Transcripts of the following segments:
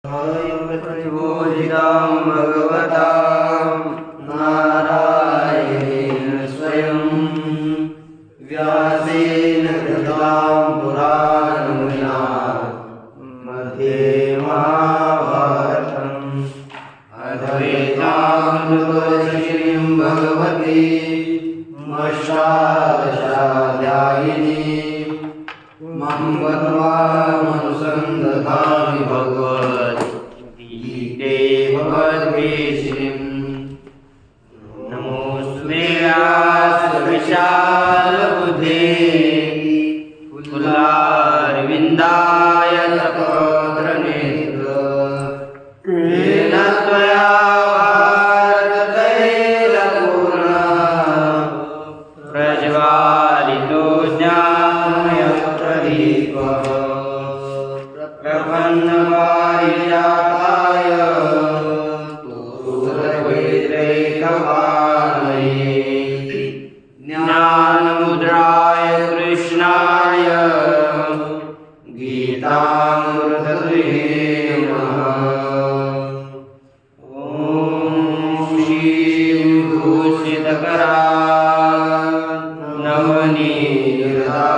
प्रतिबोधितां भगवता नारायणेन स्वयं व्यासेन कृतां पुराणमुनिना मध्ये महाभारतम् अद्वैतामृतवर्षिणीं भगवती मष्टादशाध्यायिनी मम मनुसंदधामि भगवद्गीते भगवद्वेषिणीं नमोऽस्मे व्यासविशालबुद्धे कुलारविन्दाय तपोत्रनेत्र येन त्वया भारततैलपूर्णः प्रज्वालितो ज्ञानमयप्रदीपः प्रपन्नपारिजाताय तोत्रवेत्रैकपाणये ज्ञानमुद्राय कृष्णाय गीतामृतदुहे नमः। ॐ श्रीविभूषितकरात् नवनीतात्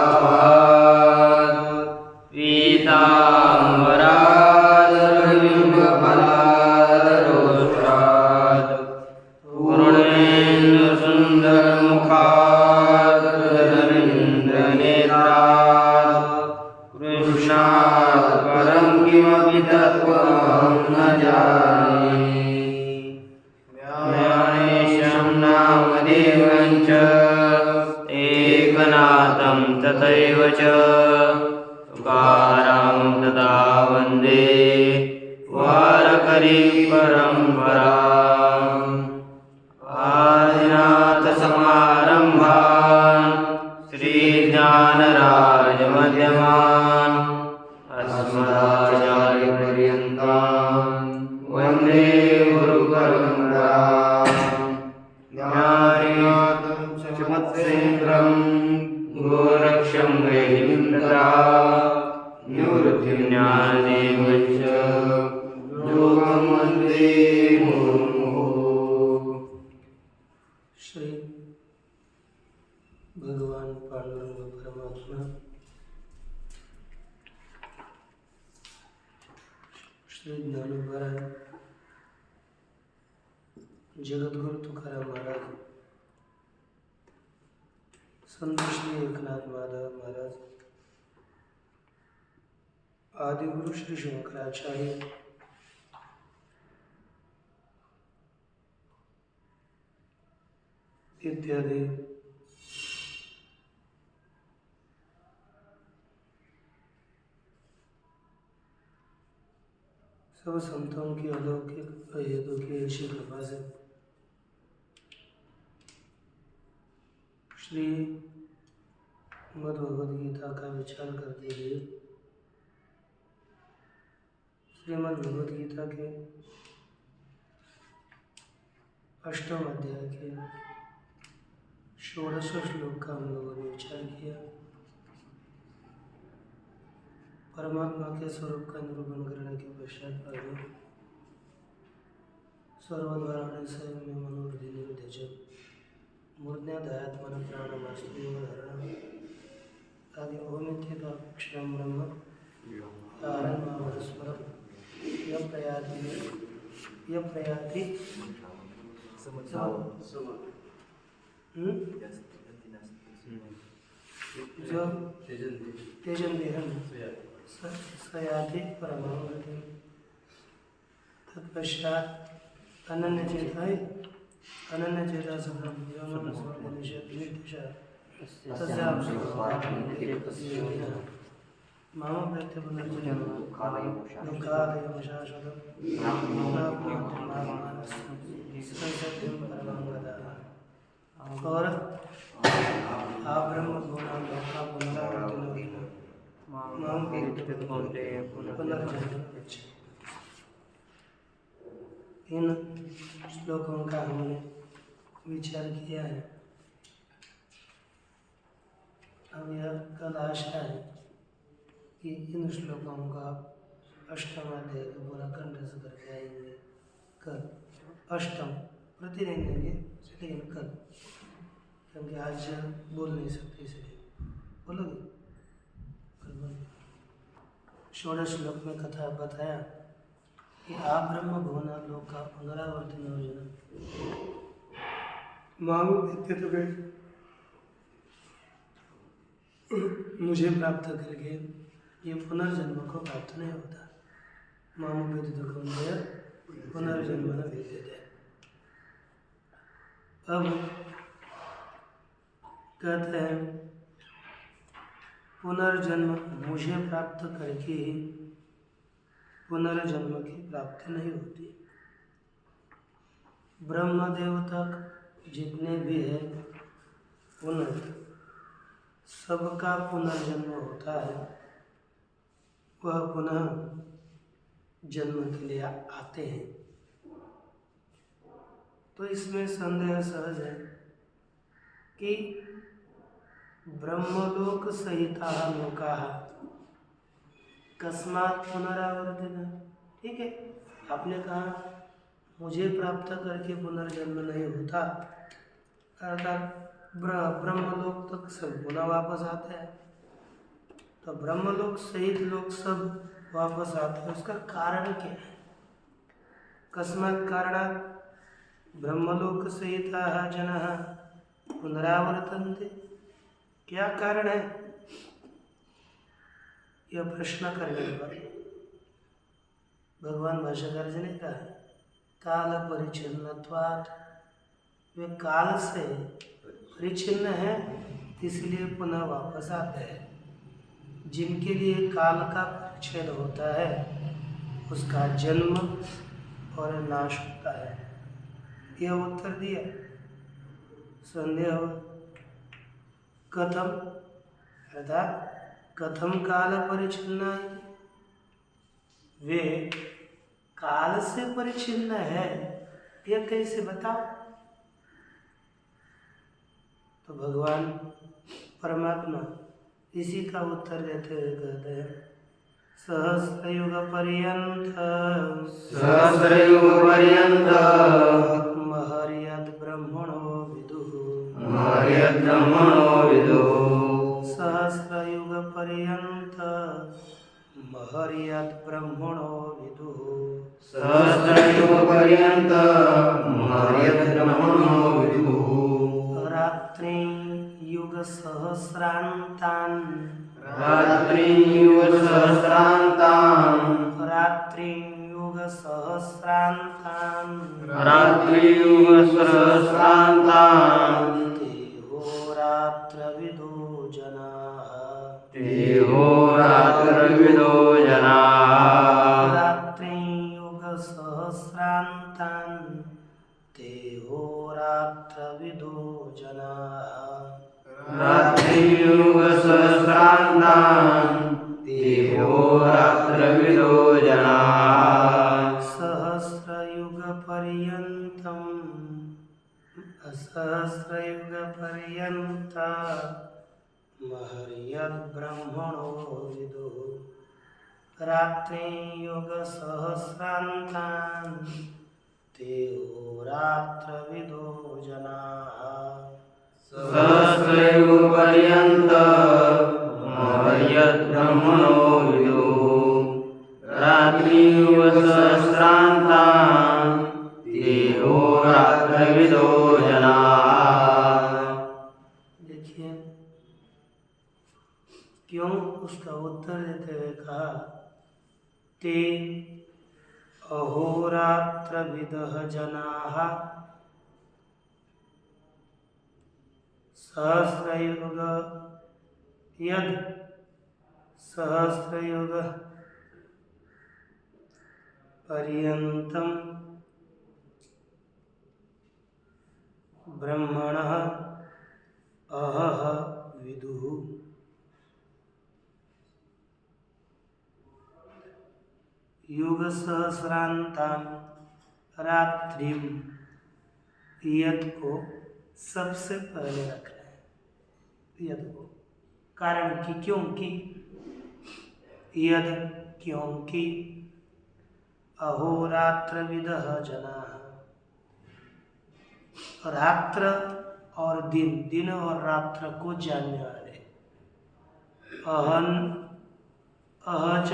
पीताम्बरादरविम्बफलादरोष्ठात् पूर्णेन्दुसुन्दरमुखात् धरणीन्द्रनेत्रात् कृष्णात् परं किमपि तत्त्वमहं न जाने। ज्ञानेशं नामदेवं च एकनाथं तथैव च तुकारां तथा वन्दे वारकरीपरम्पराम्। आदिनाथसमारम्भान् श्रीज्ञानराजमध्यमान् अस्मदाचार्यपर्यन्तान् वन्दे गुरुपरम्पराम्। ज्ञानेन्द्रं चमत्सेन्द्रं गोरक्षं गहिनीन्द्रा निवृत्तिं ज्ञानदेवं च योगं वन्दे मुहुर्मुहुः। श्री भगवान पांडुरंग परमात्मा श्री ज्ञानोबराय जगद्गुरु तुकाराम महाराज संत श्री एकनाथ माधव महाराज आदिगुरु श्री शंकराचार्य इत्यादि सब संतों की अलौकिक अहेतु की ऐसी कृपा से श्री मद्भगवद गीता का विचार करते हुए श्रीमद् भगवद गीता के 8वें अध्याय के 16वें श्लोक का हम लोगों ने विचार किया। परमात्मा के स्वरूप का निरूपण करने के पश्चात आगे सर्वद्वाराणे स्वयं में मनोहृदय निरुद्ध मूर्ध्यात्मन प्राणमास्त्रीवधारण आदि ओमित्यक्षरं ब्रह्म आरण्यस्मरं यः प्रयाति जो त्यजन्ति सयाति परमां गतिं। तत्पश्चात अनन्यचेता माम प्रत्यपुनर्जन्म दुःखादयं शाश्वतं सत्यं परमं वदामि। और आप ब्रह्म गुणां लोका पुनरावृत्तिनो माम पुनर्जन्म। इन श्लोकों का हमने विचार किया है। अब यह कल आशा है कि इन श्लोकों का अष्टम अध्याय का पूरा कंठस्थ करके आएंगे कल। अष्टम प्रतिदिन देंगे लेकिन कल, क्योंकि आज बोल नहीं सकते इसलिए। बोलोगे कल बोलो। षोडश श्लोक में कथा बताया कि आप ब्रह्म भुवना लोक का पुनरावर्तन योजना मांगो देते तो गए, मुझे प्राप्त करके ये पुनर्जन्म को प्राप्त नहीं होता। मामो व्यतीत कौन्तेय पुनर्जन्म न विद्यते। अब कहते हैं पुनर्जन्म मुझे प्राप्त करके ही पुनर्जन्म की प्राप्ति नहीं होती। ब्रह्मदेव तक जितने भी हैं सबका पुनर्जन्म होता है, वह पुनः जन्म के लिए आते हैं। तो इसमें संदेह सहज है कि ब्रह्मलोक सहिता लोका कस्मात् पुनरावर्तित। ठीक है, आपने कहा मुझे प्राप्त करके पुनर्जन्म नहीं होता, अर्थात ब्रह्मलोक तक सब पुनः वापस आते हैं। तो ब्रह्मलोक सहित लोग सब वापस आते हैं, उसका कारण क्या है? कस्मात् कारणात् ब्रह्मलोक सहिताः जनाः पुनरावर्तन्ते। क्या कारण है? यह प्रश्न करने पर भगवान भाष्यकार जी ने कहा काल परिच्छिन्नत्वात्, वे काल से परिच्छिन्न है इसलिए पुनः वापस आते हैं। जिनके लिए काल का परिच्छेद होता है उसका जन्म और नाश होता है। यह उत्तर दिया। संदेह कथम, अर्थात कथम काल परिच्छिन्न, वे काल से परिच्छिन्न है यह कैसे बताओ? तो भगवान परमात्मा इसी का उत्तर देते हुए कहते हैं सहस्रयुग पर्यंत महर्यद ब्रह्मणो विदुः सहस्रयुग पर्यंत महर्यद ब्रह्मणो विदुः रात्रि युग सहस्रांतान तेहोरात्रविदो जनाः रात्रियुग सहस्रांतान तेहोरात्रविदो जनाः रात्रियुग सहस्रांतान् तेहोरात्रविदो जनाः सहस्रयुग पर्यंतम असहस्रयुग पर्यंत महर्यद ब्रह्मणो विदुः रात्रियुग सहस्रांतान् तेहोरात्रविदो जनाः सहस्रयुग पर्यंत महर्यद ब्रह्मणो विदुः रात्रियुग सहस्रांतान् तेहोरात्रविदो जनाः। देखिए क्यों उसका उत्तर देते हुए कहा ते अहोरात्रविदः जनाः सहस्रयुग यद सहस्रयुग पर्यंतम ब्रह्मणः अहः विदुः। युग सहस्रांताम रात्रिम यद को सबसे पहले रखना है। यद को कारण कि क्योंकि यद क्योंकि अहोरात्रविदः जनाः। रात्र और दिन, दिन और रात्र को जानने वाले। अहन अहच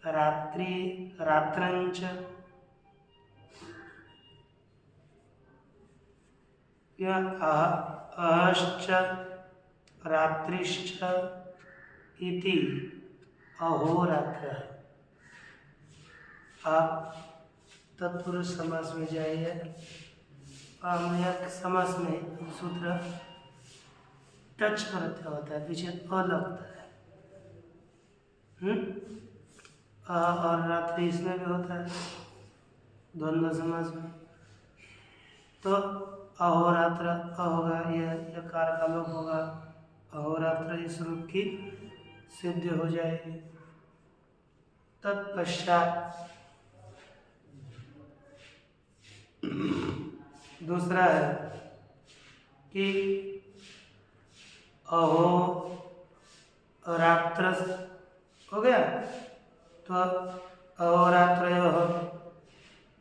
रात्रि रात्रंच या अहश्च रात्रिश्च इति अहोरात्र। आप तत्पुरुष समास में जाइए। एक समास में सूत्र टच करते होता है, पीछे अ लगता है। और रात्रि इसमें भी होता है, द्वंद्व समास में। तो अहोरात्र अ होगा, यह यकार का लोप होगा, अहोरात्र इस रूप की सिद्ध हो जाएगी। तत्पश्चात दूसरा है कि अहो रात्र हो गया, तो अहोरात्रयोः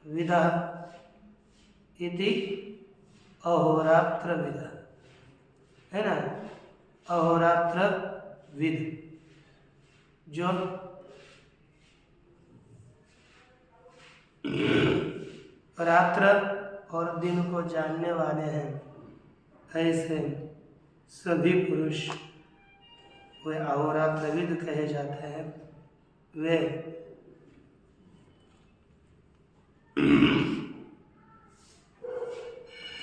विदः इति अहोरात्र विद, है ना। अहोरात्र विद जो रात्र और दिन को जानने वाले हैं, ऐसे सभी पुरुष वे अहोरात्रविद कहे जाते हैं। वे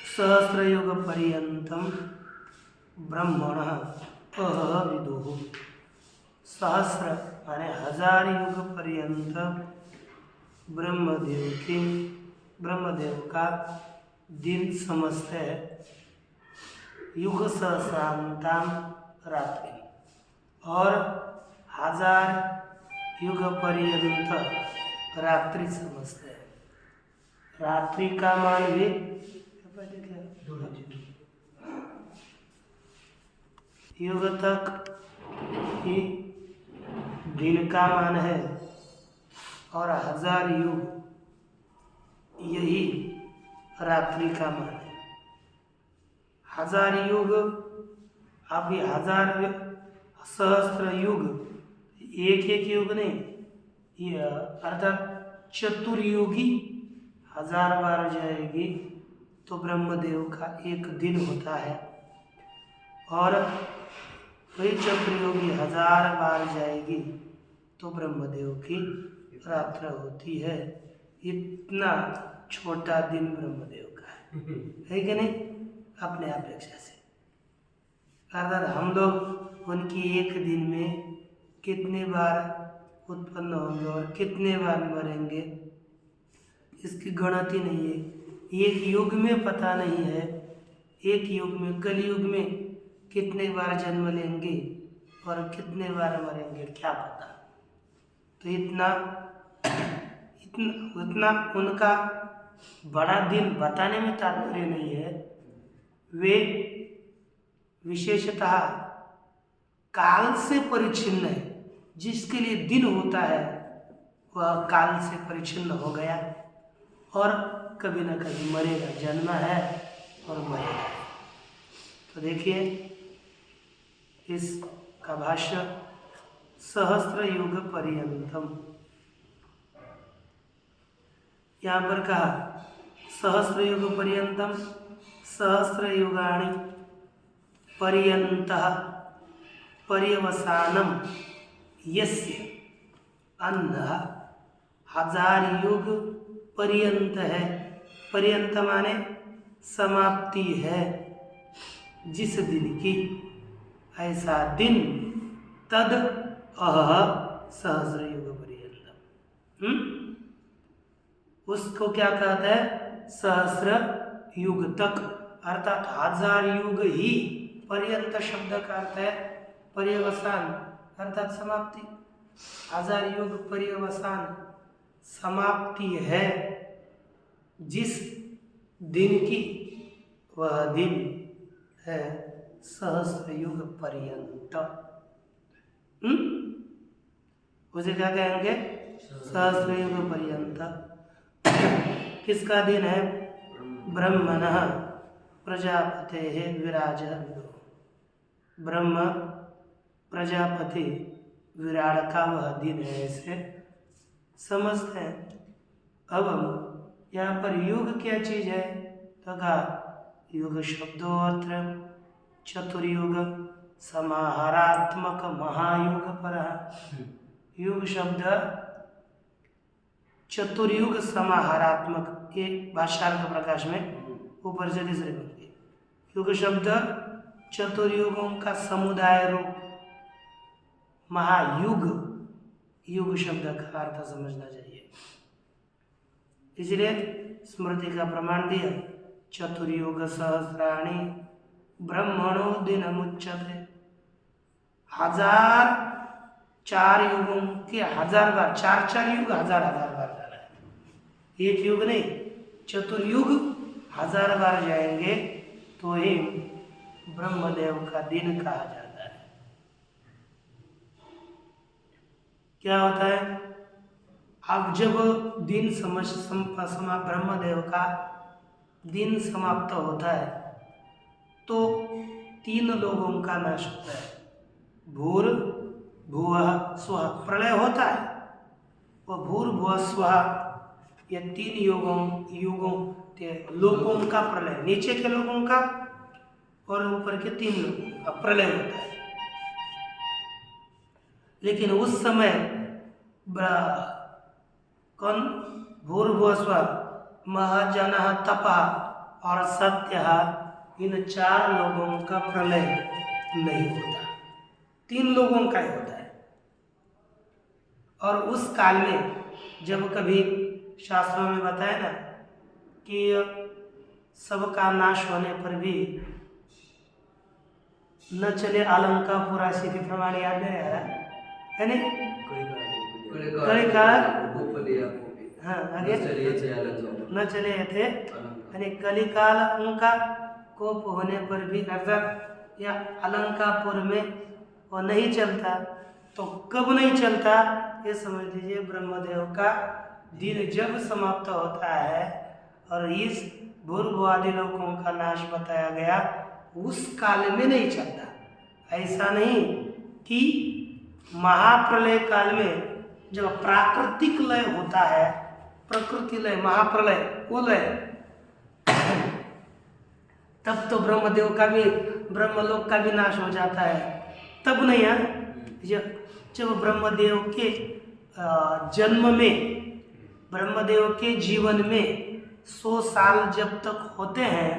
सहस्रयुग पर्यंतम ब्रह्मणः अहविदुः। सहस्र माने 1000 युग पर्यंत ब्रह्मदेव का दिन समझते हैं। युग सहस्रांताम रात्रि, और 1000 युग पर्यंत रात्रि समझते हैं। रात्रि का मान भी युग तक ही दिन का मान है, और 1000 युग यही रात्रि का मान है। 1000 युग, अब ये 1000 सहस्त्र युग, एक एक युग नहीं, ये अर्थात चतुर्युगी 1000 बार जाएगी तो ब्रह्मदेव का एक दिन होता है, और वही चतुर्युगी 1000 बार जाएगी तो ब्रह्मदेव की रात्र होती है। इतना छोटा दिन ब्रह्मदेव का है कि नहीं, अपने अपेक्षा से। अर्थात हम लोग उनकी एक दिन में कितने बार उत्पन्न होंगे और कितने बार मरेंगे, इसकी गणति नहीं है। एक युग में पता नहीं है, एक युग में, कलयुग में कितने बार जन्म लेंगे और कितने बार मरेंगे, क्या पता। तो इतना उनका बड़ा दिन बताने में तात्पर्य नहीं है। वे विशेषतः काल से परिच्छिन्न है। जिसके लिए दिन होता है वह काल से परिच्छिन्न हो गया, और कभी न कभी मरेगा, जन्मा है और मरेगा। तो देखिए इसका भाष्य, सहस्त्र युग पर्यंतम, यहाँ पर कहा सहस्त्र युग पर्यंतम, सहस्त्र युगाणि पर्यंतः पर्यवसानम यस्य अन्नः 1000 युग पर्यंत है। पर्यंत माने समाप्ति है, जिस दिन की, ऐसा दिन तद अह सहस्र युग पर्यंतम। उसको क्या कहते हैं, सहस्र युग तक, अर्थात 1000 युग ही। पर्यंत शब्द का अर्थ है पर्यवसान, अर्थात समाप्ति। 1000 युग पर्यवसान समाप्ति है जिस दिन की, वह दिन है सहस्र युग पर्यंत। उसे क्या कहेंगे? सहस्रयुग पर्यंत। किसका दिन है? ब्रह्मणः प्रजापते विराज। ब्रह्म प्रजापति विराट का वह दिन है, ऐसे समझते हैं। अब यहाँ पर युग क्या चीज है? तो कहा युग शब्दोत्र चतुर्युग समाहारात्मक महायुग पर। युग शब्द चतुर्युग समाहारात्मक, ये भाष्यार्थ प्रकाश में ऊपर से तीसरे पंक्ति। युग शब्द चतुर्युगों का समुदाय रूप महायुग, युग शब्द का अर्थ समझना चाहिए। इसलिए स्मृति का प्रमाण दिया, चतुर्युग सहस्राणि ब्रह्मणो दिनमुच्यते। 1004 युगों के 1000 बार, 4 युग 1000 बार जाना है। एक युग नहीं, चतुर्युग 1000 बार जाएंगे तो ही ब्रह्मदेव का दिन कहा जाता है। क्या होता है? अब जब दिन ब्रह्मदेव का दिन समाप्त होता है तो 3 लोगों का नाश होता है। भूर भुवः स्वः, प्रलय होता है। वह भूर भुवः स्वः, ये 3 युगों के लोगों का प्रलय, नीचे के लोगों का और ऊपर के 3 लोगों का प्रलय होता है। लेकिन उस समय कौन? भूर्भुवः स्वः, महाजनः तपः और सत्यः, इन 4 लोगों का प्रलय नहीं होता, 3 लोगों का ही होता है। और उस काल में जब कभी शास्त्रों में बताया ना कि सबका नाश होने पर भी न चले अलंकापुरा स्थिति प्रमाण, याद नहीं आ रहा है नहीं? हाँ, आगे न चले थे यानी कलिकाल उनका कोप होने पर भी, अर्थात या अलंकापुर में वो नहीं चलता, तो कब नहीं चलता ये समझ लीजिए। ब्रह्मदेव का दिन जब समाप्त होता है और इस भूर्भुवादि लोगों का नाश बताया गया, उस काल में नहीं चलता। ऐसा नहीं कि महाप्रलय काल में जब प्राकृतिक लय होता है, प्रकृति लय, महाप्रलय, वो लय, तब तो ब्रह्मदेव का भी, ब्रह्मलोक का भी नाश हो जाता है। तब नहीं है, जब ब्रह्मदेव के जन्म में, ब्रह्मदेव के जीवन में 100 साल जब तक होते हैं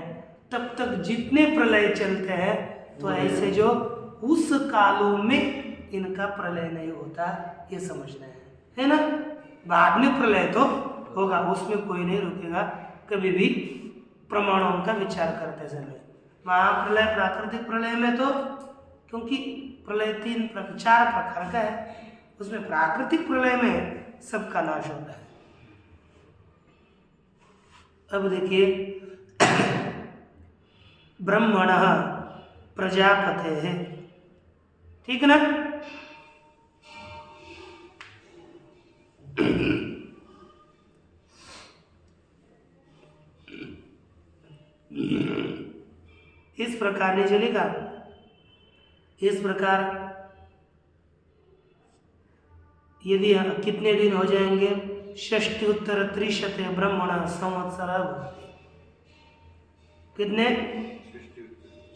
तब तक जितने प्रलय चलते हैं, तो ऐसे जो उस कालों में इनका प्रलय नहीं होता, ये समझना है ना। बाद में प्रलय तो होगा, उसमें कोई नहीं रुकेगा कभी भी प्रमाणों का विचार करते समय। महाप्रलय, प्राकृतिक प्रलय में तो, क्योंकि प्रलय 4 प्रकार का है, उसमें प्राकृतिक प्रलय में सबका नाश होता है। अब देखिए, ब्रह्मणः प्रजापते है, ठीक ना। इस प्रकार नीचे लिखा, इस प्रकार यदि कितने दिन हो जाएंगे? 60 ब्रह्मण संवत्सर। कितने?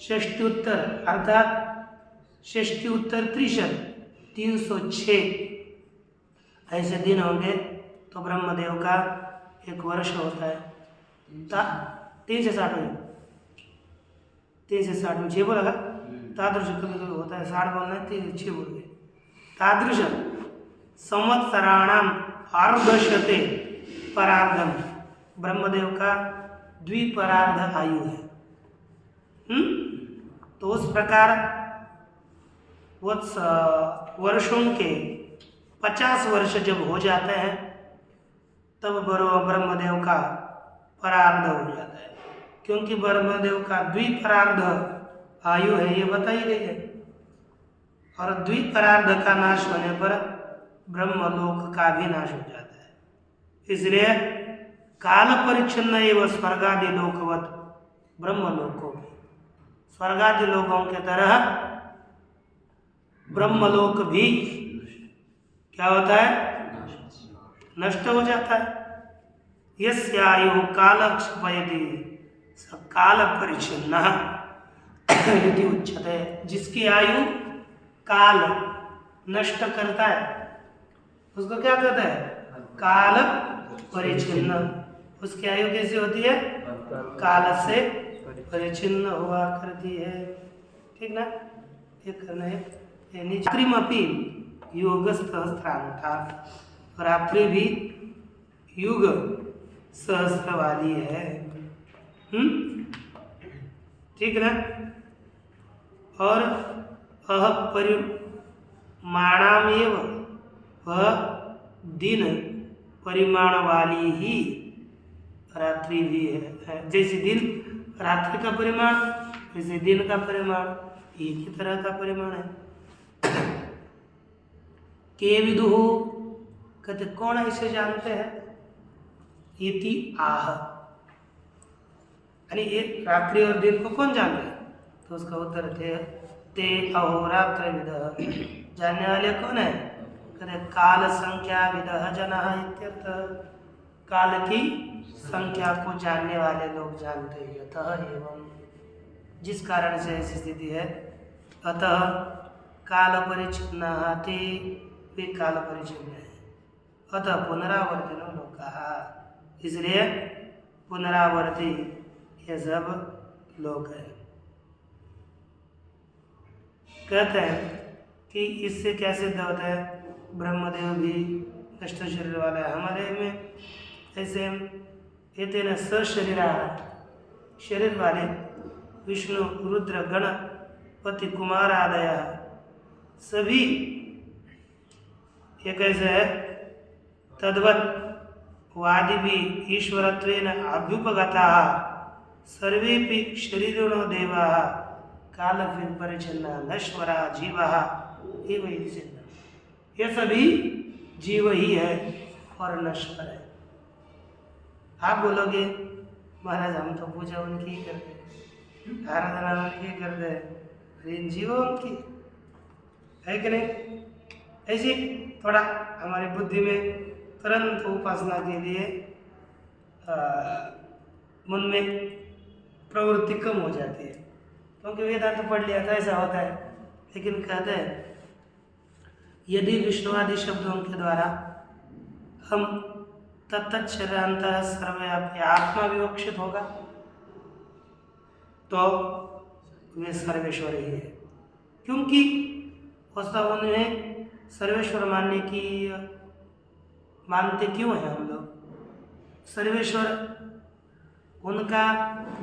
60 अर्थात 60 306 ऐसे दिन होंगे तो ब्रह्मदेव का 1 वर्ष होता है। 3 से 60 में, 3 से 60 में 6 बोला, तादृश कभी कभी होता है 60 बोलना है, 3 से 6 बोल गए। तादृश संवत्सराणाम अर्धशते परार्धम, ब्रह्मदेव का द्विपरार्ध आयु है। तो उस प्रकार वर्षों के 50 वर्ष जब हो जाते हैं तब ब्रह्मदेव का परार्ध हो जाता है, क्योंकि ब्रह्मदेव का द्विपरार्ध आयु है, ये बताई गई है। और द्विपरार्ध का नाश होने पर ब्रह्मलोक का भी नाश हो जाता है। इसलिए काल परिच्छिन्न एवं स्वर्गादि लोकवत ब्रह्मलोकों भी स्वर्गादि लोकों के तरह ब्रह्मलोक भी क्या होता है, नष्ट हो जाता है। यस्य आयु काल क्षपयति स काल परिच्छिन्न इति उच्यते। जिसकी आयु काल नष्ट करता है उसको क्या कहते हैं, काल परिच्छिन्न। उसकी आयु कैसी होती है, काल से परिच्छिन्न हुआ करती है। ठीक ना, ये करना है। रात्रिमपि योग सहस्रांता, रात्रि भी युग सहस्र वाली है। ठीक ना। और अह परिमाणामेव वह दिन परिमाण वाली ही रात्रि भी है। जैसे दिन रात्रि का परिमाण वैसे दिन का परिमाण एक ही तरह का परिमाण है। के विदुः कहते कौन ऐसे जानते हैं, इति आह, यानी ये रात्रि और दिन को कौन जानते हैं, तो उसका उत्तर ते अहोरात्र विदः, जानने वाले कौन है, कहते काल संख्या विदः जनः इत्यर्थ। काल की संख्या को जानने वाले लोग जानते हैं। अतः एवं, जिस कारण से ऐसी स्थिति है, अतः काल परिच्छिन्न ते वे काल परिच्छिन्न है। अतः पुनरावर्तनो लोकः, इसलिए पुनरावर्ती ये सब लोग हैं। कहते हैं कि इससे क्या सिद्ध होता है, ब्रह्मदेव भी नष्ट शरीर वाला है। हमारे में ऐसे ये न सशरीरा शरीर वाले विष्णु रुद्र गणपति कुमार आदय सभी ये कैसे है, तद्वत वादि भी ईश्वरत्वेन अभ्युपगता सर्वेपि शरीरिणो देवा काल परिच्छिन्ना नश्वरा जीवा एवं सिद्ध। ये सभी जीव ही है और नश्वर है। आप बोलोगे महाराज हम तो पूजा उनकी करते हैं, आराधना उनकी करते हैं, इन जीवों उनकी है कि नहीं। ऐसे थोड़ा हमारी बुद्धि में तुरंत उपासना के लिए मन में प्रवृत्ति कम हो जाती है, क्योंकि वेदांत तो पढ़ लिया था ऐसा होता है। लेकिन कहते हैं यदि विष्णुवादि शब्दों के द्वारा हम तत्त शरीरांतर सर्वव्यापी आत्मा विवक्षित होगा तो वे सर्वेश्वर ही है। क्योंकि वास्तव उन्हें सर्वेश्वर मानते क्यों हैं हम लोग, सर्वेश्वर उनका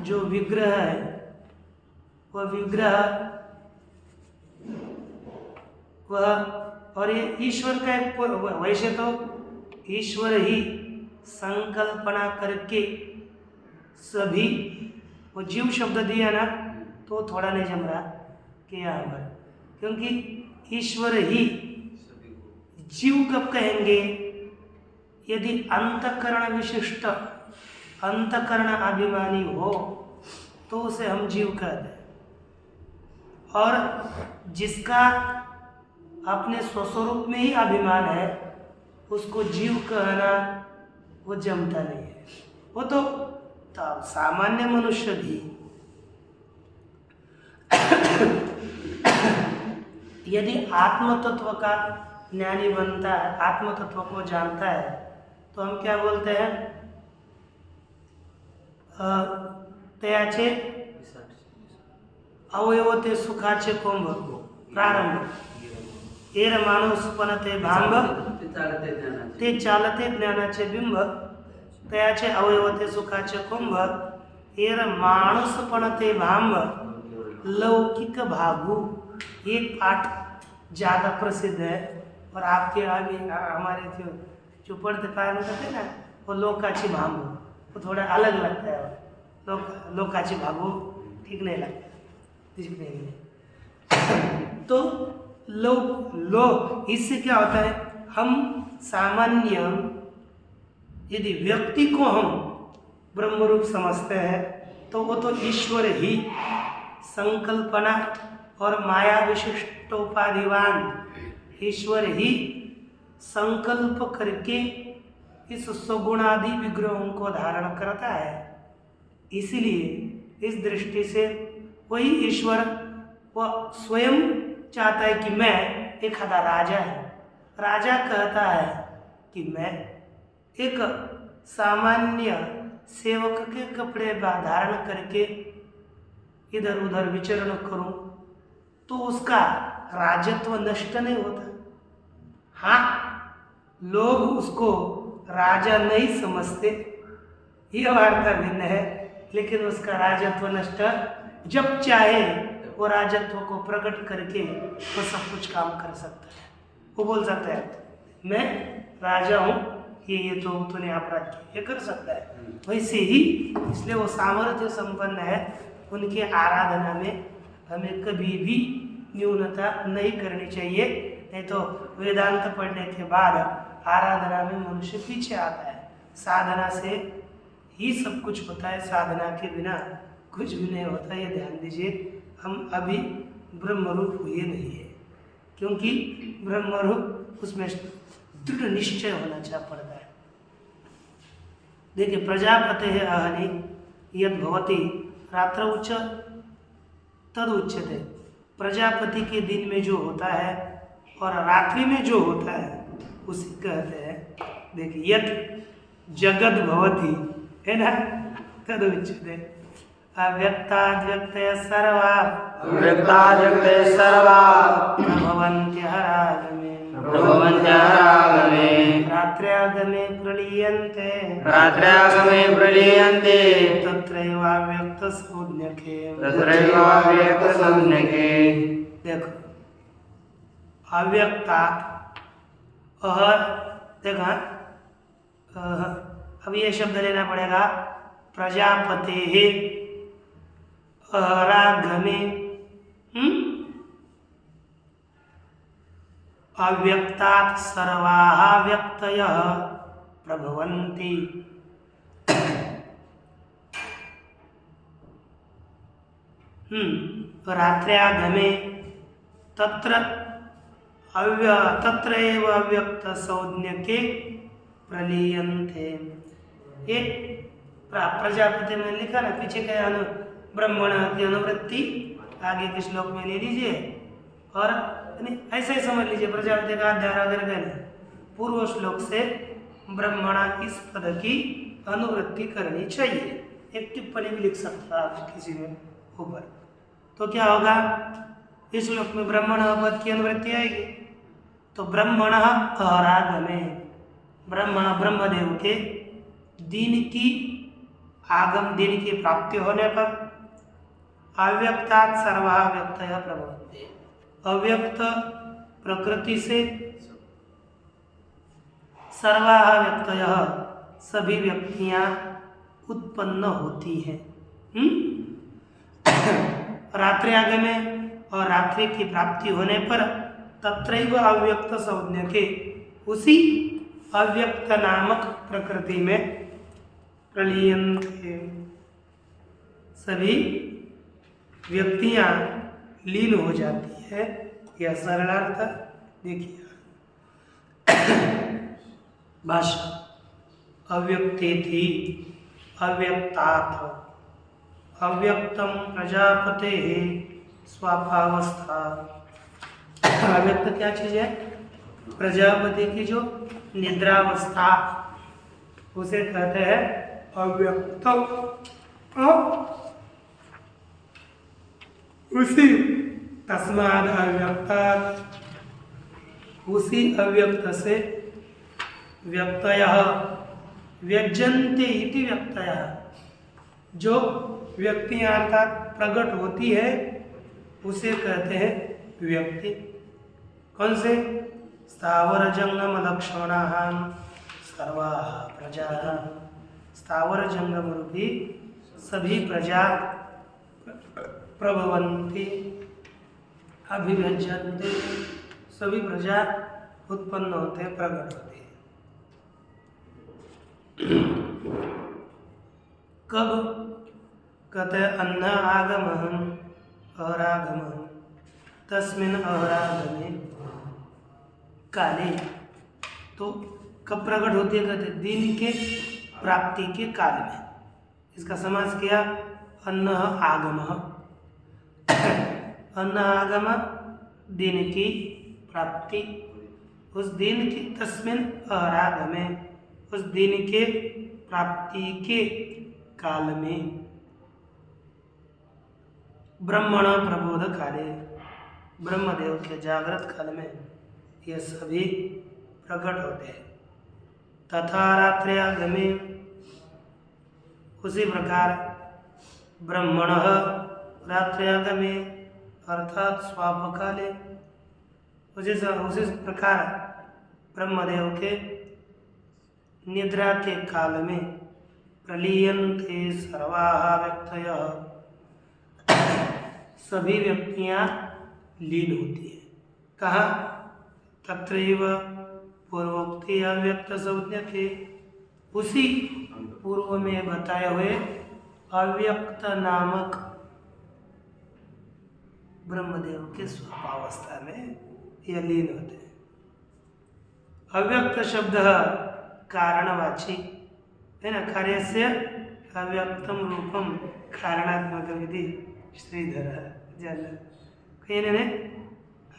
जो विग्रह है वह विग्रह वह, और ये ईश्वर का एक, वैसे तो ईश्वर ही संकल्पना करके सभी, वो जीव शब्द दिया ना तो थोड़ा नहीं जम रहा कि यहाँ पर, क्योंकि ईश्वर ही जीव कब कहेंगे, यदि अंतःकरण विशिष्ट अंतःकरण अभिमानी हो तो उसे हम जीव कहते हैं। और जिसका अपने स्वस्वरूप में ही अभिमान है उसको जीव कहना वो जमता नहीं है। वो तो सामान्य मनुष्य भी यदि आत्म तत्व का ज्ञानी बनता है, आत्म तत्व को जानता है, तो हम क्या बोलते हैं, तयाचे अवयवते सुखाचे कुंभ प्रारंभ एर माणूसपणते भांब ते चालते ज्ञानाचे बिंब तयाचे अवयवते सुखाचे कुंभ एर माणूसपणते भांब लौकिक भागु। ये पाठ ज़्यादा प्रसिद्ध है और आपके अभी हमारे जो पढ़ते पारायण करते हैं ना, वो लोकाची भांबू, वो थोड़ा अलग लगता है। लोकाची भागू ठीक नहीं लगता, ठीक नहीं। तो लो इससे क्या होता है, हम सामान्य यदि व्यक्ति को हम ब्रह्मरूप समझते हैं तो वो तो ईश्वर ही संकल्पना और माया विशिष्टोपाधिवान ईश्वर ही संकल्प करके इस स्वगुणादि विग्रहों को धारण करता है। इसीलिए इस दृष्टि से वही ईश्वर वह स्वयं चाहता है कि मैं एक आधा राजा है। राजा कहता है कि मैं एक सामान्य सेवक के कपड़े धारण करके इधर उधर विचरण करूं तो उसका राजत्व नष्ट नहीं होता। हाँ, लोग उसको राजा नहीं समझते, यह वार्ता भिन्न है, लेकिन उसका राजत्व नष्ट जब चाहे वो राजत्व को प्रकट करके वो सब कुछ काम कर सकता है। वो बोल सकता है मैं राजा हूँ, ये तो तूने अपराध किया, ये कर सकता है। वैसे ही इसलिए वो सामर्थ्य संपन्न है। उनके आराधना में हमें कभी भी न्यूनता नहीं करनी चाहिए, नहीं तो वेदांत पढ़ने के बाद आराधना में मनुष्य पीछे आता है। साधना से ही सब कुछ होता है, साधना के बिना कुछ भी नहीं होता। ये ध्यान दीजिए, हम अभी ब्रह्मरूप हुए नहीं है, क्योंकि ब्रह्मरूप उसमें दृढ़ निश्चय होना पड़ता है। देखिए, प्रजापते है अहनि यद भवति रात्र उच्च तद उच्यते। प्रजापति के दिन में जो होता है और रात्रि में जो होता है उसे कहते हैं। देखिए, यद जगत भवति है ना, तद उच्यते। अव्यक्ताद्व्यक्तय सर्वा व्यक्ताद्व्यक्तयः सर्वा प्रभवन्त्यहरागमे रात्र्यागमे प्रलीयन्ते तत्रैवाव्यक्तसंज्ञके। देखो, अव्यक्तात् देखा, अब ये शब्द लेना पड़ेगा। प्रजापतेः अहरागमे अव्यक्तात् सर्वाः व्यक्तयः प्रभवन्ति। रात्र्यागमे तत्र एव अव्यक्तसंज्ञके प्रलीयन्ते। ये प्रजापति में लिखा ना, पीछे का ब्रह्मण की अनुवृत्ति आगे के श्लोक में ले लीजिए और ऐसे ही समझ लीजिए। प्रजापति का अध्याय अगर गए पूर्व श्लोक से ब्रह्मणा इस पद की अनुवृत्ति करनी चाहिए। एक टिप्पणी भी लिख सकता है आप किसी में ऊपर, तो क्या होगा, इस श्लोक में ब्रह्मण पद की अनुवृत्ति आएगी। तो ब्रह्मण अहरागमे, ब्रह्मण ब्रह्मदेव के दिन की आगम, दिन की प्राप्ति होने पर अव्यक्तात् सर्वाः व्यक्तयः प्रभवन्ति। अव्यक्त प्रकृति से सर्वाः व्यक्तयः सभी व्यक्तियां उत्पन्न होती हैं। रात्रि आगमे और रात्रि की प्राप्ति होने पर तत्रैव अव्यक्त संज्ञके, उसी अव्यक्त नामक प्रकृति में प्रलीयन्ते, सभी व्यक्तियां लीन हो जाती है। यह सरलार्थ देखिए। भाषा अव्यक्तेति अव्यक्तात् अव्यक्तम प्रजापते स्वापावस्था। अव्यक्त क्या चीज है? प्रजापति की जो निद्रावस्था, उसे कहते हैं अव्यक्त। उसी तस्माद अव्यक्तात्, उसी अव्यक्त से व्यक्तयः व्यज्यन्ते इति व्यक्तयः, जो व्यक्तियां अर्थात प्रकट होती है उसे कहते हैं व्यक्ति। कौन से? स्थावर जंगम लक्षणाः सर्वाः प्रजाः। स्थावर जंगम रूपी सभी प्रजा प्रभवन्ति अभिव्यज्यन्ते, सभी प्रजा उत्पन्न होते हैं, प्रकट होते हैं। कब? कहते हैं अन्न आगमहम अहरागमहम तस्मिन् अहरागमे काले। तो कब प्रकट होती है? कहते दिन के प्राप्ति के काल में। इसका समास किया अन्न आगमः। अन्न आगम दिन की प्राप्ति, उस दिन की तस्मिन् अहरागमे, उस दिन के प्राप्ति के काल में। ब्रह्मण प्रबोध काले, ब्रह्मदेव के जागृत काल में ये सभी प्रकट होते हैं। तथा रात्र्यागमे, उसी प्रकार ब्रह्मण रात्र्यागमे अर्थात स्वापकाले, उसी प्रकार ब्रह्मदेव के निद्रा के काल में प्रलीयन्ते सर्वाः व्यक्तयः, सभी व्यक्तियाँ लीन होती हैं। कहाँ? तत्रैव पूर्वोक्ति अव्यक्त संज्ञके, उसी पूर्व में बताए हुए अव्यक्त नामक ब्रह्मदेव के स्वाभावस्था में यह लीन होते हैं। अव्यक्त शब्द कारणवाची है ना, कार्यस्य अव्यक्तम रूपम कारणात्मक विधि श्रीधर जल, इन्होंने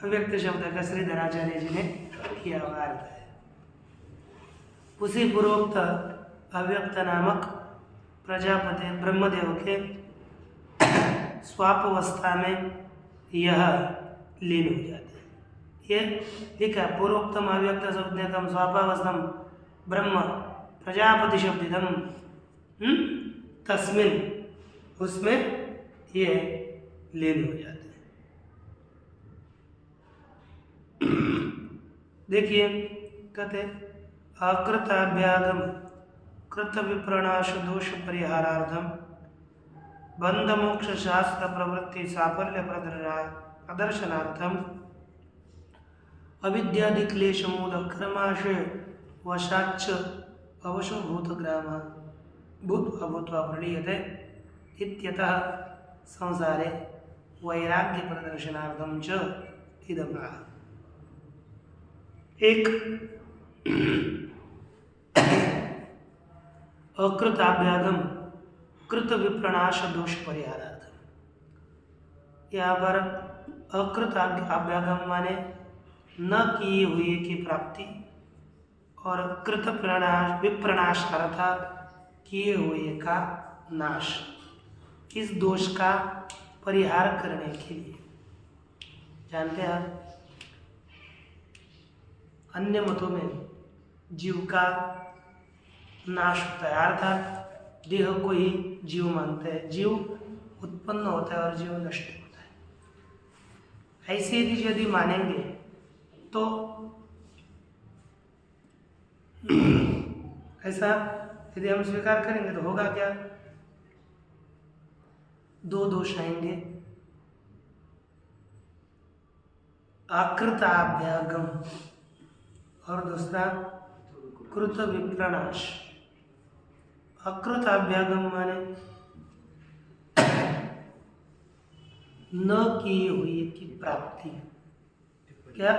अव्यक्त शब्द का श्रीधराचार्य जी ने किया हुआ अर्थ है। उसी पूर्वोक्त अव्यक्त नामक प्रजापति ब्रह्मदेव के स्वापवस्था में यह लीन हो जाते हैं। ये लिखा पूर्वोक्तम अव्यक्त शब्दम स्वापावस्थम ब्रह्म प्रजापति शब्दिदम तस्मिन, उसमें ये लीन हो जाते हैं। देखिए कहते अकृताभ्यागम कृत विप्रणाश दोष परिहारार्थम बंध मोक्ष शास्त्र प्रवृत्ति साफल्य प्रदर्शनार्थम अविद्यादि क्लेश मूल कर्माशय वशाच्च अवशो भूतग्राम भूत्वा भूत्वा प्रणीयते इत्यतः संसारे वैराग्य प्रदर्शनार्थम च इदम् आह। एक अकृताभ्यागम कृत विप्रणाश दोष परिहारार्थम, यहाँ पर अकृत अभ्यागम माने न किए हुए की प्राप्ति, और कृत विप्रणाश अर्थात किए हुए का नाश, इस दोष का परिहार करने के लिए। जानते हैं अन्य मतों में जीव का नाश होता है, अर्थात देह को ही जीव मानते हैं। जीव उत्पन्न होता है और जीव नष्ट होता है। ऐसे यदि मानेंगे तो ऐसा यदि हम स्वीकार करेंगे तो होगा क्या? दो दोष आएंगे, आकृताभ्यागम और दूसरा कृत विप्रणाश। अकृताभ्यागम माने न किए हुए की प्राप्ति, क्या?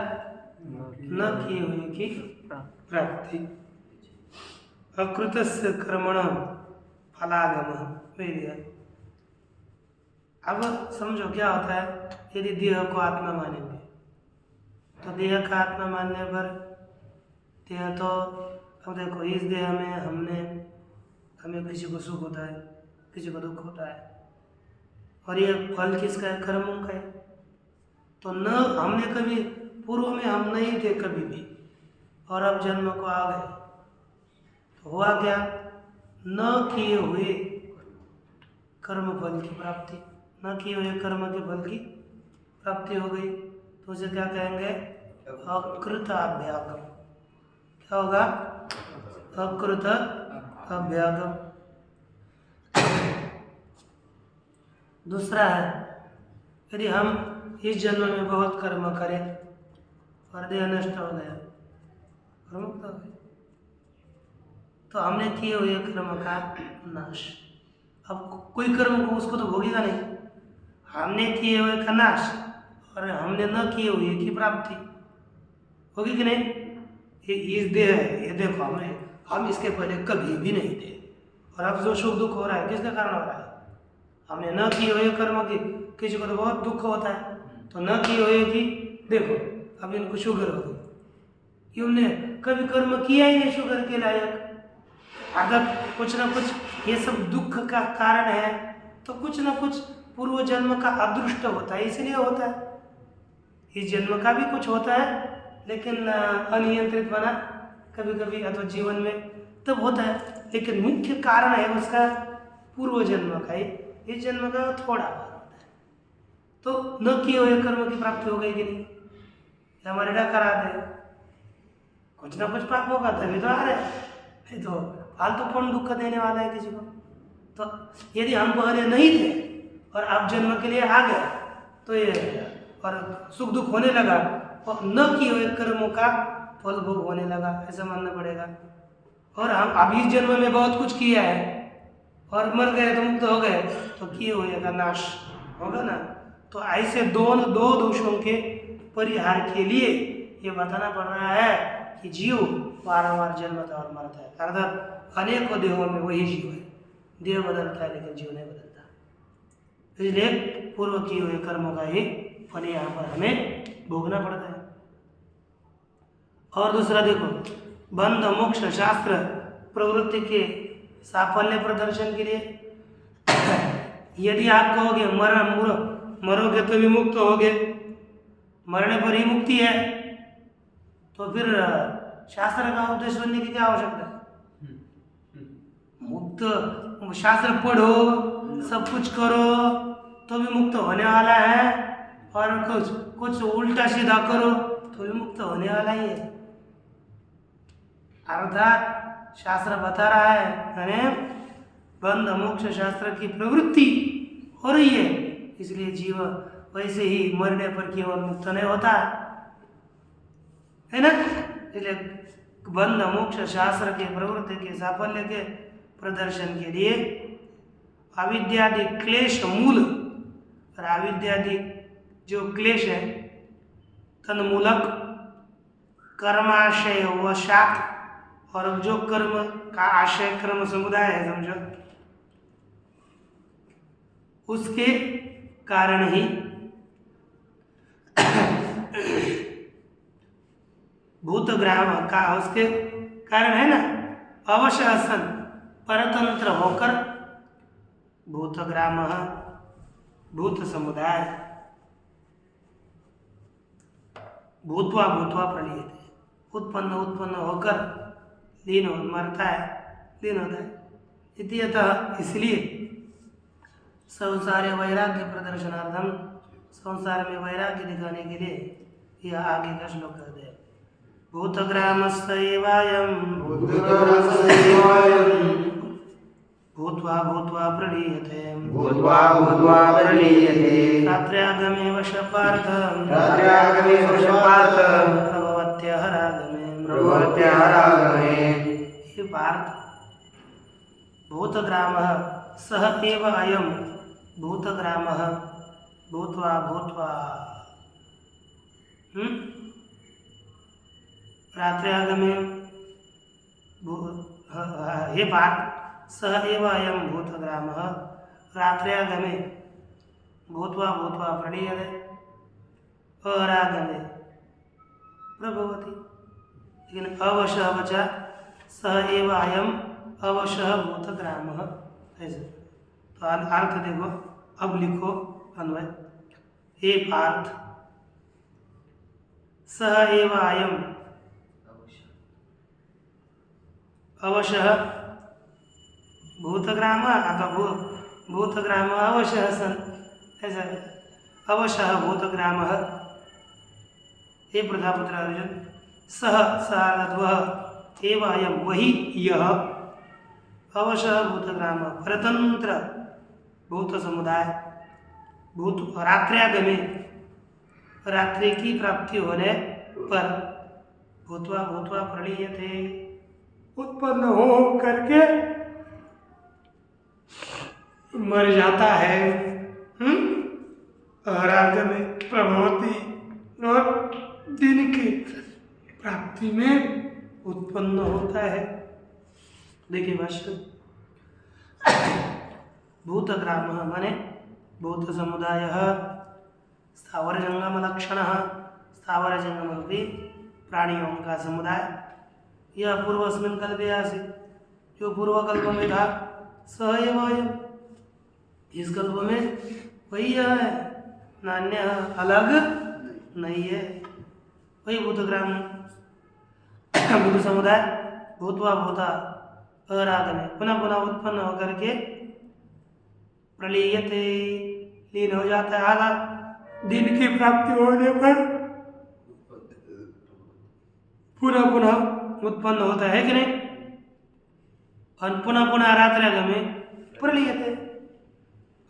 न किए हुए की प्राप्ति। अकृतस्य कर्मण फलागम। अब समझो क्या होता है, यदि देह को आत्मा मानेंगे तो देह का आत्मा मानने पर देह तो, अब देखो इस देह में हमें किसी को सुख होता है, किसी को दुख होता है, और ये फल किसका है? कर्मों का है। तो न हमने कभी पूर्व में हम नहीं थे कभी भी, और अब जन्म को आ गए तो हुआ क्या? न किए हुए कर्म फल की प्राप्ति, न किए हुए कर्म के फल की प्राप्ति हो गई, तो उसे क्या कहेंगे? अकृत अभ्यागम। क्या होगा? अकृत अभ्यागम। दूसरा है, यदि हम इस जन्म में बहुत कर्म करें और देह नष्ट हो गया और मुक्त हो गए। तो हमने किए हुए कर्म का नाश। अब कोई कर्म को उसको तो भोगेगा नहीं, हमने किए हुए का नाश और हमने न किए हुए की प्राप्ति होगी कि नहीं। ये इस देह है, ये देखो हम इसके पहले कभी भी नहीं थे, और अब जो सुख दुख हो रहा है किसके कारण हो रहा है, हमने न किए हुए कर्म की। किसी को तो बहुत दुख होता है, तो न किए हुए की देखो अब इनको शुगर हो गई, हमने कभी कर्म किया ही नहीं शुगर के लायक। अगर कुछ ना कुछ ये सब दुख का कारण है, तो कुछ ना कुछ पूर्व जन्म का अदृष्ट होता है, इसलिए होता है। इस जन्म का भी कुछ होता है, लेकिन अनियंत्रित बना कभी कभी अथवा जीवन में तब होता है, लेकिन मुख्य कारण है उसका पूर्व जन्म का ही, इस जन्म का थोड़ा होता है। तो न किए हुए कर्म की प्राप्ति हो गई कि नहीं, हमारे डकरा दे कुछ ना कुछ पाप होगा तभी तो आ रहे हैं, तो फालतू कौन दुख देने वाला है किसी को। तो यदि हम पहले नहीं थे और अब जन्म के लिए आ गए, तो ये और सुख दुख होने लगा और न किए हुए कर्मों का फल भोग होने लगा, ऐसा मानना पड़ेगा। और हम अभी इस जन्म में बहुत कुछ किया है और मर गए तो मुक्त हो गए, तो किए हुए का नाश होगा ना। तो ऐसे दो दोषों के परिहार के लिए ये बताना पड़ रहा है कि जीव बारंबार जन्मता और मरता है, अर्थात अनेकों देहों में वही जीव है, देह बदलता है लेकिन जीव नहीं बदलता। इसलिए पूर्व किए हुए कर्मों का ही फल यहाँ पर हमें भोगना पड़ता है। और दूसरा देखो, बंध मोक्ष शास्त्र प्रवृत्ति के साफल्य प्रदर्शन के लिए यदि आप कहोगे मरोगे तो भी मुक्त होगे, मरने पर ही मुक्ति है, तो फिर शास्त्र का उपदेश बनने की क्या आवश्यकता है। मुक्त शास्त्र पढ़ो, सब कुछ करो तो भी मुक्त होने वाला है, और कुछ उल्टा सीधा करो तो भी मुक्त होने वाला ही है। अर्थात शास्त्र बता रहा है बंध मोक्ष शास्त्र की प्रवृत्ति हो रही है, इसलिए जीव वैसे ही मरने पर केवल मुक्त नहीं होता है ना। इसलिए बंध मोक्ष शास्त्र के प्रवृत्ति के साफल्य के प्रदर्शन के लिए अविद्यादि क्लेश मूल, और अविद्यादि जो क्लेश है तन्मूलक कर्माशय वशात, और जो कर्म का आशय कर्म समुदाय है समझो, उसके कारण ही भूतग्राम का, उसके कारण है ना अवश्य सन परतंत्र होकर भूतग्राम भूत समुदाय भूतवा भूतवा प्रलीयते, उत्पन्न होकर लीन मरता है, लीन होता है। इत्यतः इसलिए संसार वैराग्य प्रदर्शनार्थम, संसार में वैराग्य दिखाने के लिए यह आगे का श्लोक कर दे। भूतग्रामस्यैवायं भूत्वा भूत्वा प्रलीयते, भूत्वा भूत्वा प्रलीयते, रात्र्यागमे वश पार्थ, रात्र्यागमे वश पार्थ, प्रभवत्यहरागमे, प्रभवत्यहरागमे। हे पार्थ, भूतग्रामः सह एव अयं भूतग्रामः भूत्वा भूत्वा रात्र्यागमे, हे पार्थ सह एव अयं भूतग्रामः रात्र्यागमे भूत्वा भूत्वा प्रणीयते अरागमे प्रभवति। लेकिन अवशः बचा, सह एव अयं अवशः भूतग्रामः, ऐसे। तो अर्थ देखो, अब लिखो अन्वय। हे पार्थ, सह एव अयं अवशः भूतग्राम अथवा भूतग्राम अवशः सन, ऐसा अवशः भूतग्रामः। हे प्रजापुत्र अर्जुन, सह वह एव अयं वही यह अवशः भूतग्राम परतंत्र भूत समुदाय भूत रात्र्यागमे, रात्रि की प्राप्ति होने पर भूत्वा भूत्वा प्रलीयते, उत्पन्न हो करके मर जाता है। रागमे प्रभवति, और दिन की प्राप्ति में उत्पन्न होता है। देखिए भाष्य, भूतग्रामः माने भूत समुदाय, स्थावर जंगम लक्षण, स्थावर जंगम भी प्राणियों का समुदाय। यह पूर्वस्मिन् कल्पे आसीत्, जो पूर्व कल्प में था, सह एव अयम्, इस कल्प में वही यह है, नान्य अलग नहीं है। वही भूतग्राम भूत समुदाय भूतवा भूता अरागमे पुनः पुनः उत्पन्न होकर के प्रलीयते, लीन हो जाता है। आधा दिन की प्राप्ति होने पर पुनः पुनः उत्पन्न होता है कि नहीं, और पुनः पुनः रात्रागमे प्रलीयते,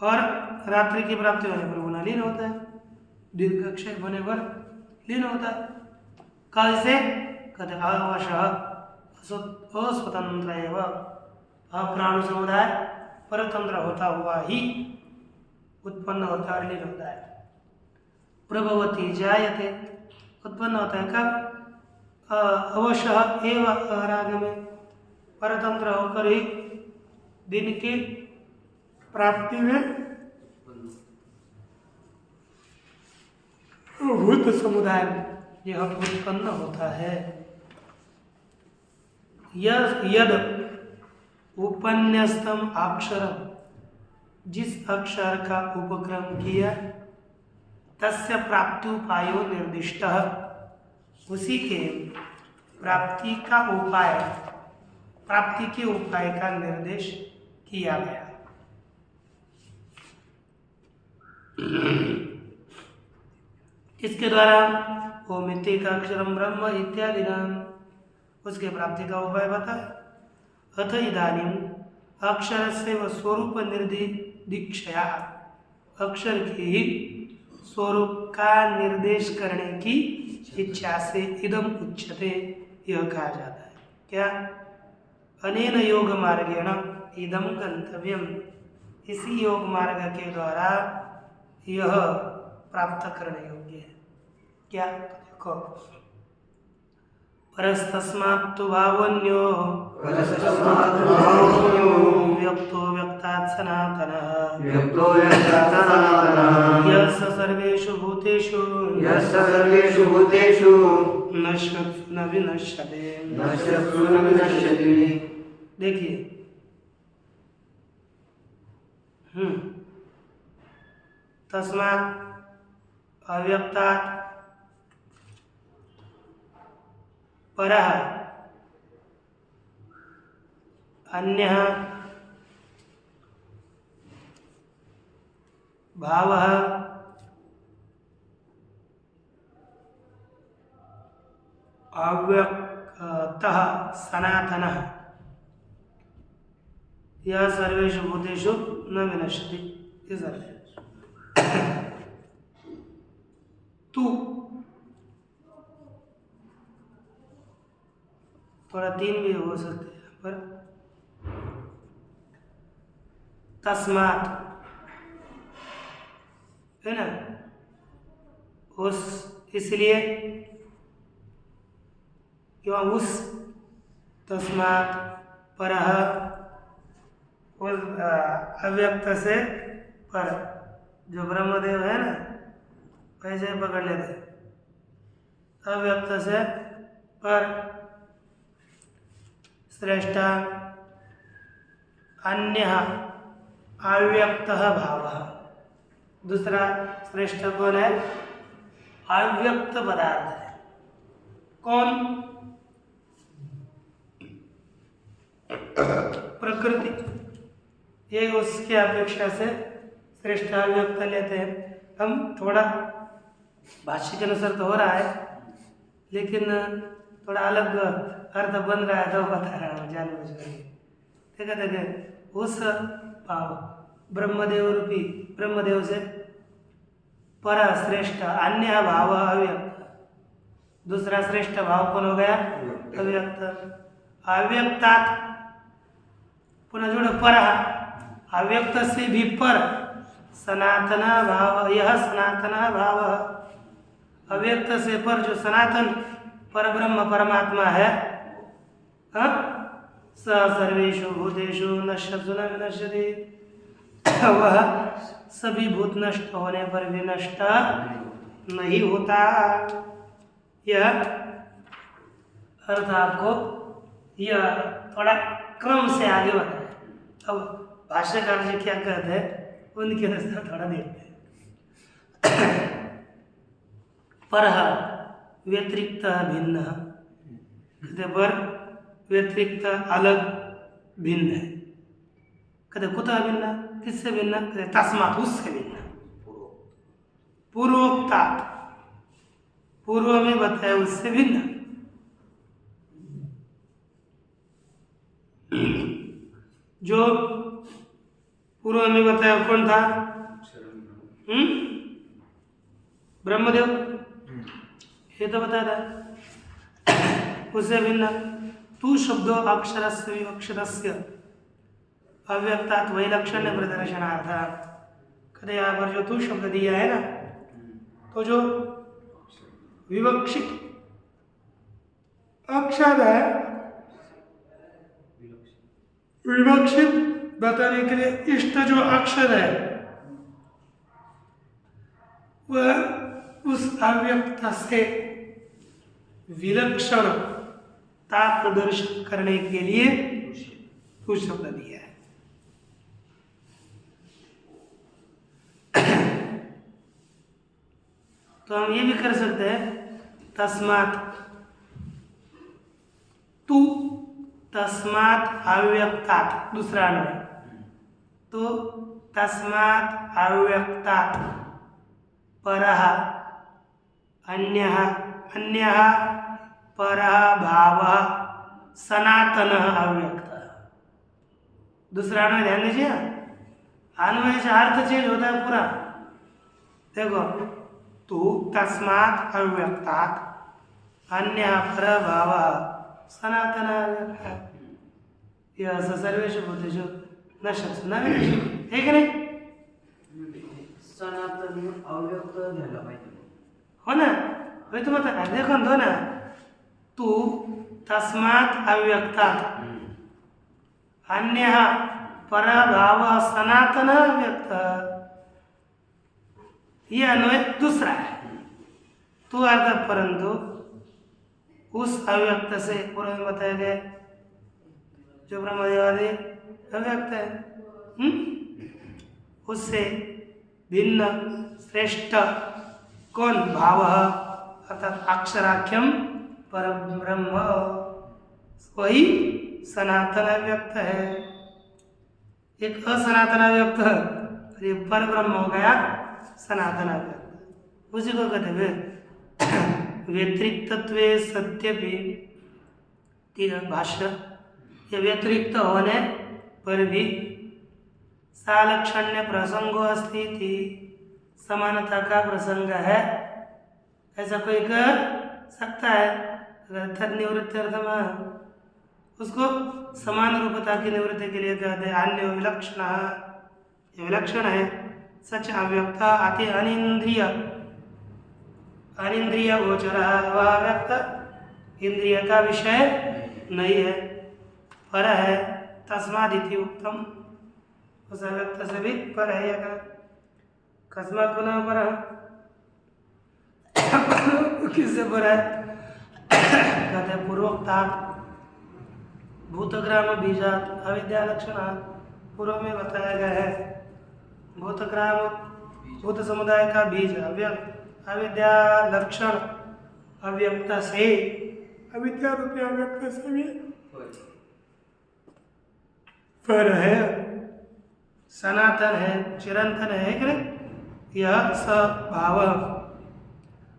और रात्रि की प्राप्ति होने पर पुनः लीन होता है, दिन का क्षय होने पर लीन होता है। कैसे कहते अवशः अस्वतंत्र एवं, अप्राणु समुदाय परतंत्र होता हुआ ही उत्पन्न होता है और लीन होता है। प्रभवती जायते, उत्पन्न होता है कब, अवशः एव रागमे, परतंत्र होकर ही दिन की प्राप्ति में भूत समुदाय यह उत्पन्न होता है। यद उपन्यस्तम अक्षर, जिस अक्षर का उपक्रम किया, तस्य प्राप्त्युपायो निर्दिष्ट, उसी के प्राप्ति का उपाय, प्राप्ति के उपाय का निर्देश किया गया। इसके द्वारा ओमिति का अक्षरम ब्रह्म इत्यादि नाम, उसके प्राप्ति का उपाय बताया। अथ इदानीम अक्षर से व स्वरूप निर्दीक्षया, अक्षर के ही स्वरूप का निर्देश करने की इच्छा से इदम उच्यते, यह कहा जाता है। क्या, अनेन योग मार्गेण इदम गंतव्यम, इसी योग मार्ग के द्वारा यह प्राप्त करने योग्य है। क्या, देखो, परस्तस्मात्तु भावन्यो व्यक्तो व्यक्तात् सनातनः, व्यक्तो व्यक्तात् सनातनः, यस्य सर्वेषु भूतेषु यस्य सर्वेषु भूतेषु नश्यत्सु न विनश्यते, नश्यत्सु न विनश्यति। देखिए, तस्मात् अव्यक्तात् परः अन्यः भावः अव्यक्तः सनातनः, यह सर्वेषु भूतेषु न विनश्यति। ये सर्व तू थोड़ा तीन भी हो सकते हैं पर तस्मात् है ना, उस इसलिए क्यों, उस तस्मात् परः, उस अव्यक्त से पर, जो ब्रह्मदेव है ना, वैसे पकड़ लेते, अव्यक्त से पर श्रेष्ठ अन्य अव्यक्त भावः, दूसरा श्रेष्ठ कौन है, अव्यक्त पदार्थ है। कौन, प्रकृति, ये उसकी अपेक्षा से श्रेष्ठ अव्यक्त लेते हैं। हम थोड़ा भाष्य के अनुसार तो हो रहा है, लेकिन थोड़ा अलग अर्थ बन रहा है, तो बता रहा हूँ जानबूझ करके। ठीक है, उस ब्रह्मदेव रूपी ब्रह्मदेव से पर श्रेष्ठ अन्य भाव अव्यक्त, दूसरा श्रेष्ठ भाव कौन हो गया? अव्यक्त। अव्यक्तात् पुनः जोड़ो पर, अव्यक्त से भी पर सनातन भाव, यह सनातन भाव, अव्यक्त से पर जो सनातन पर ब्रह्म परमात्मा है, स सर्वेषु भूतेषु नश्यति न विनश्यति, वह सभी भूत नष्ट होने पर भी नष्ट नहीं होता। यह अर्थ आपको यह थोड़ा क्रम से आगे बढ़ा है। अब भाष्यकार जी क्या कहते हैं उनके अनुसार थोड़ा देखते हैं। पर व्यतिरिक्त भिन्न, कहते पर व्यतिरिक्त अलग भिन्न है। कहते कुतः भिन्न, किससे भिन्न? कहते तस्मात्, उससे भिन्न। पूर्वोक्तात्, पूर्व में बताया उससे भिन्न। जो पूर्व में बताया कौन था? ब्रह्मदेव, ये तो बताया था। उससे भिन्न तू शब्दो अक्षरस्य विवक्षितस्य अव्यक्तात् वैलक्षण्य प्रदर्शनार्थात्। कहते यहाँ पर जो तू शब्द दिया है ना, तो जो विवक्षित अक्षर है, विवक्षित बताने के लिए इष्ट जो अक्षर है वह उस अव्यक्त से विलक्षणता प्रदर्शन करने के लिए तू शब्द दिया है। तो हम ये भी कर सकते हैं तस्मात् तू, तस्मात् अव्यक्तात्, दूसरा अन्वय। तो तस्मात् अव्यक्तात् परः अन्यः, अन्यः परः भावः सनातनः अव्यक्तः। दूसरा अन्वय ध्यान दीजिए, अन्वय से अर्थ चेंज होता है पूरा। देखो, तू तस्मात् अव्यक्तात् अन्यः परः भावः सनातन अव्यक्तः, यह सर्वेषु भूतेषु नश्यति न विनश्यति। है कि नहीं? सनातन अव्यक्त झाला पाहिजे, हो ना? वही तो बता, देखो दो ना, तू तस्मात् अव्यक्तात् अन्यः परः भावः सनातन अव्यक्तः, यह अन्वय दूसरा है। तू अर्थात परंतु उस अव्यक्त से, पूर्व में बताया गया जो ब्रह्मदेवादि अव्यक्त है, उससे भिन्न श्रेष्ठ कौन? भाव, अर्थात अक्षराख्यम पर ब्रह्म, वही सनातन अव्यक्त है। एक असनातन अव्यक्त और ये पर ब्रह्म हो गया सनातन अव्यक्त। उसी को कहते हैं व्यतिरिक्तत्वे सत्यपि, भाष्य, ये व्यतिरिक्त होने पर भी सालक्षण्य प्रसंगो अस्ति थी, समानता का प्रसंग है, ऐसा कोई कर सकता है। अगर तद निवृत्ति अर्थ में उसको समान रूपता की निवृत्ति के लिए कहते हैं अन्य विलक्षण, ये विलक्षण है। सच अव्यक्त अति अनिंद्रिय, अनिंद्रिय गोचर, वह व्यक्त इंद्रिय का विषय नहीं है, पर है। तस्मादिति उत्तम, उस अव्यक्त से भी पर है। अगर कस्मात् पुनः पर किससे पर है? कहते पूर्वोक्तात् भूतग्राम बीजात् अविद्या लक्षणात्, पूर्व में बताया गया है भूतग्राम, भूत समुदाय का बीज अविद्या लक्षण अव्यक्त से, अविद्या रूपी अव्यक्त से भी पर है, सनातन है, चिरंतन है कि नहीं? यह स्वभाव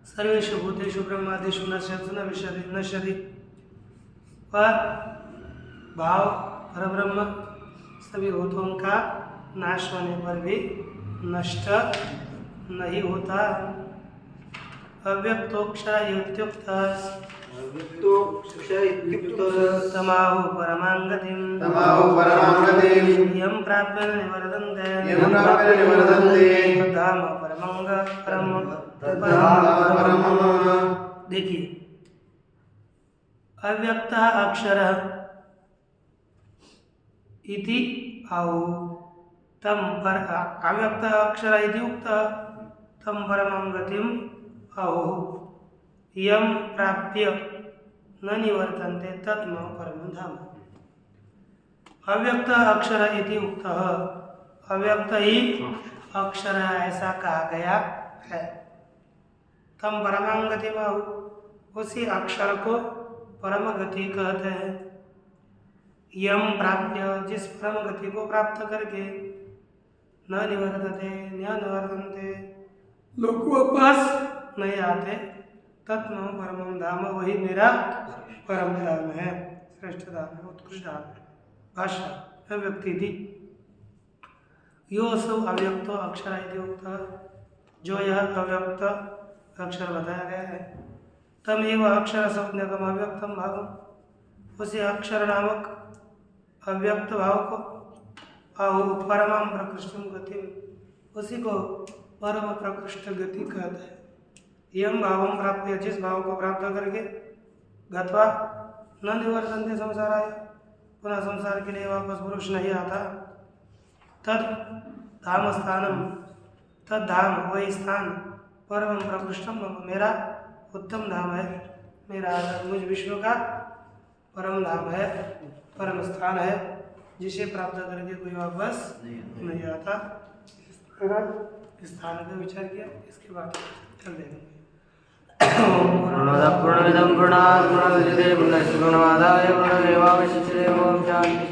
सर्वेषु भूतेषु ब्रह्मादिषु नश्यति न विनश्यति, वह भाव परब्रह्म सभी भूतों का नाश होने पर भी नष्ट नहीं होता। अव्यक्तोऽक्षर इत्युक्तः अव्यक्तो शिक्षा इत्युक्तः तमाहु परमां गतिं यं प्राप्य न निवर्तन्ते तद्धाम परमं। देखिए, अव्यक्त अक्षर इति आहु तम पर अव्यक्त अक्षर इति उक्तः तम परमं गतिम आहु यम प्राप्य न निवर्तन्ते तत्म परमं धाम। अव्यक्त अक्षर इति उक्तः, अव्यक्त ही अक्षर ऐसा कहा गया है। तम परमं गतिम आहु, उसी अक्षर को परम गति कहते हैं। यम प्राप्य, जिस परम गति को प्राप्त करके न निवर्तते निवर्तन्ते, लोग वापस नहीं आते, तत्म परमं धाम, वही मेरा परम धाम है, श्रेष्ठ धाम है, उत्कृष्ट धाम है। भाषा अव्यक्ति थी यो सो अव्यक्त अक्षर इति उक्तः, जो यह अव्यक्त अक्षर बताया गया है। तम एव अक्षर संज्ञकम अव्यक्तम भावम, उसी अक्षर नामक अव्यक्त भाव को आहु परमं प्रकृष्टम गति, उसी को परम प्रकृष्ट गति कहते हैं। यम भावम प्राप्य, जिस भाव को प्राप्त करके गत्वा न निवर्तन्ते संसार आए, पुनः संसार के लिए वापस पुरुष नहीं आता, तद धाम स्थानम, तद धाम वही स्थान परम प्रकृष्टम, मेरा उत्तम धाम है, मेरा मुझ विष्णु का परम धाम है, परम स्थान है, जिसे प्राप्त करके कोई वापस नहीं आता। इस स्थान का विचार किया, इसके बाद चल देंगे। पूर्णमदः पूर्णमिदं पूर्णात् पूर्णमुदच्यते पूर्णस्य पूर्णमादाय पूर्णमेवावशिष्यते। ओम शांति।